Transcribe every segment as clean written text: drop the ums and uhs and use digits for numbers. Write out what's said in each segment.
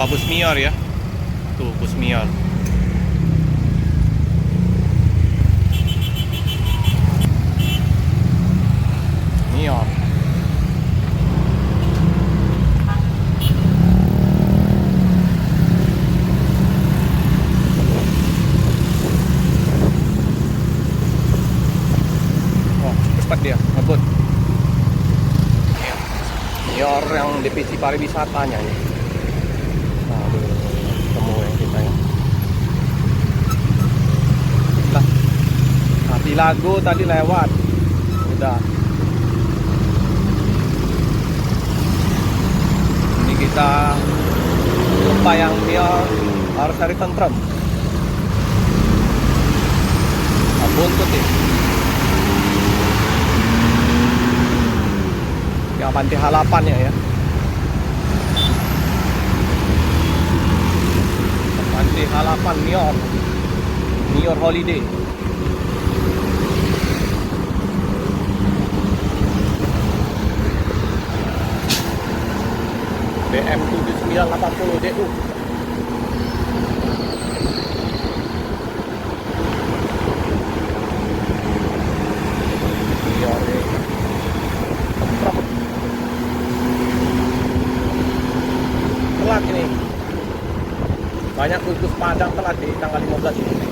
Pak Busmior ya. Tuh Busmior. Mior. Oh, cepat dia ngebut. Mior yang divisi pariwisatanya nih. Aduh, ketemu yang kita ya. Lah, Hati Lagu tadi lewat. Udah. Ini kita lupa yang Mior harus cari tentrem. Buntut ya. Yang panti halapannya ya. Panti halapan Mior Holiday. BM 7980 DU. Mior temprok. Telat ini. Banyak khusus Padang telat di tanggal 15 ini.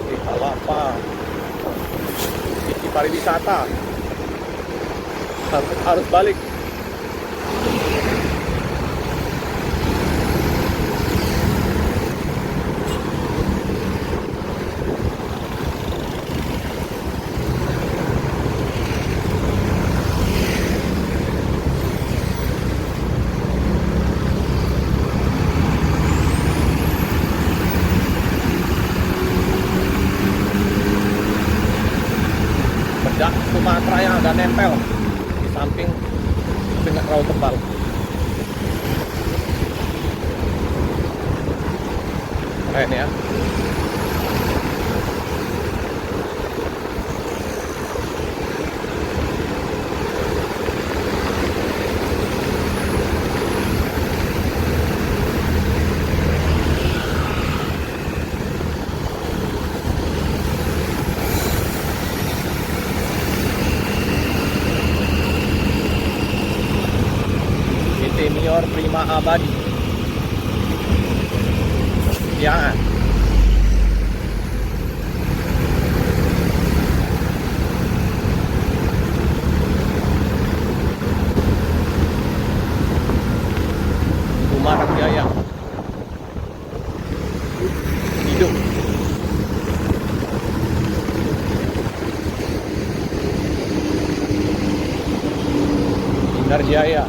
Di Palapa. Di pariwisata. Harus balik. Bedak Sumatera yang ada nempel di samping tapi nggak terlalu tebal. Keren ya. Mior Prima Abadi. Ya. Umar Jaya. Hidup. Indar Jaya.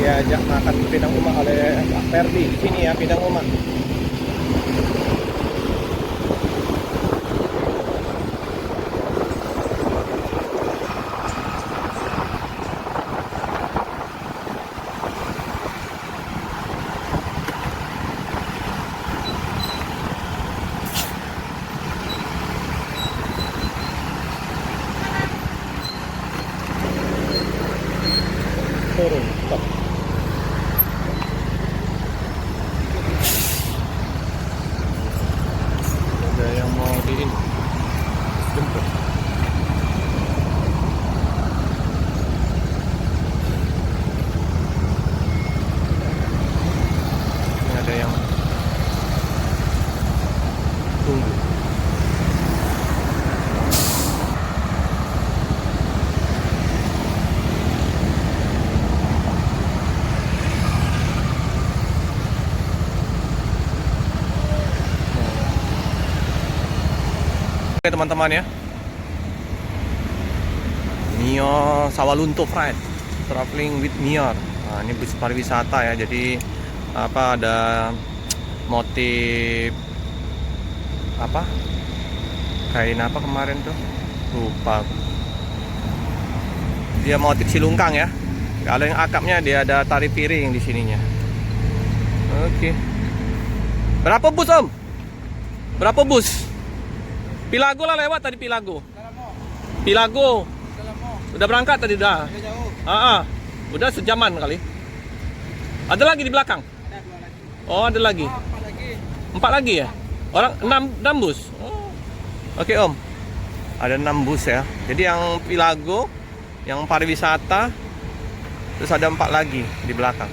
diajak makan ke Pinang Uma oleh Pak Ferdi. Sini ya, Pinang Uma. Turun, stop. Ada yang mau jemput. Ini ada yang tunggu. Oke teman-teman ya, Mior Sawalunto Freight traveling with Mior. Nah, ini bus pariwisata ya, jadi apa, ada motif apa, kain apa kemarin tuh, lupa. Dia motif silungkang ya. Kalau yang akapnya dia ada tari piring di sininya. Oke. Berapa bus Om? Berapa bus? Pilago lah lewat tadi, Pilago. Pilago. Udah berangkat tadi udah. Udah sejaman kali. Ada lagi di belakang? Ada 2 lagi. Oh, ada lagi. 4 lagi. 4 lagi ya? Orang 6 bus. Oh. Oke, Om. Ada 6 bus ya. Jadi yang Pilago, yang pariwisata, terus ada 4 lagi di belakang.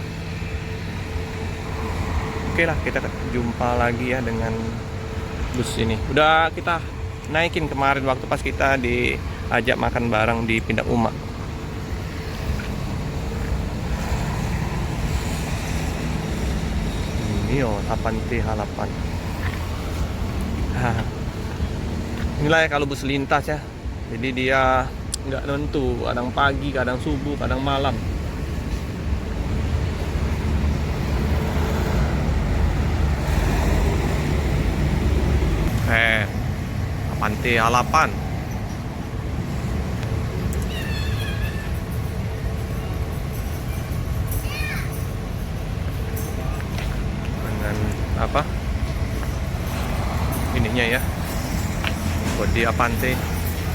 Oke lah, kita jumpa lagi ya dengan bus ini. Udah kita naikin kemarin waktu pas kita diajak makan bareng di Pinang Uma. Ini Apante Halapan. Inilah ya kalau bus lintas ya. Jadi dia nggak nentu, kadang pagi, kadang subuh, kadang malam. Apante Halapan. Dengan apa? Ininya ya. Bodi Apante.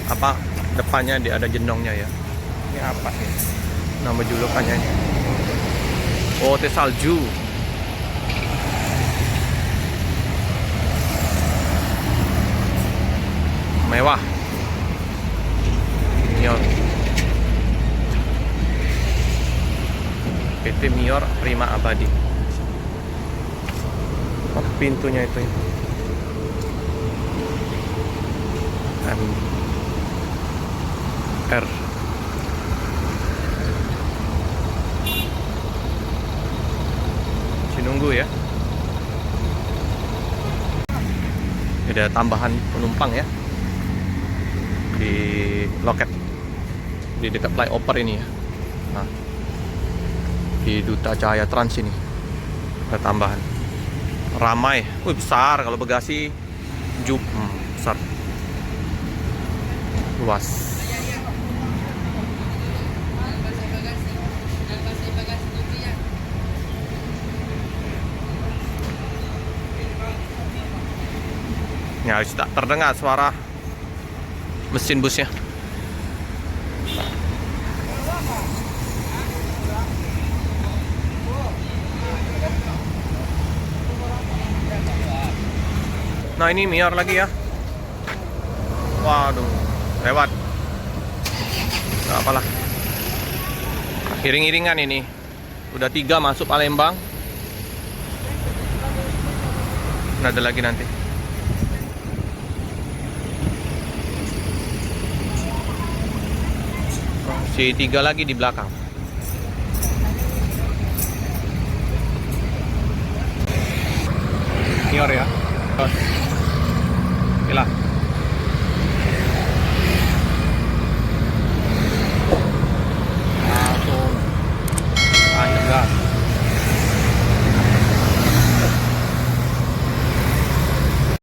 Apa? Depannya dia ada jenongnya ya. Ini apa sih? Nama julukannya. Oh, teh salju. Mewah. Mior. PT Mior Prima Abadi. Oh, pintunya itu ya. MR. Nunggu ya. Ada tambahan penumpang ya di loket di dekat flyover ini ya. Nah, di Duta Cahaya Trans ini ada tambahan. Ramai. Wih, besar kalau bagasi juk, besar. Luas. Ya, tak terdengar suara mesin busnya. Nah, ini Mior lagi ya. Waduh, lewat. Gak apalah. Iring-iringan ini. Udah 3 masuk Palembang. Nah, ada lagi nanti. Si 3 lagi di belakang.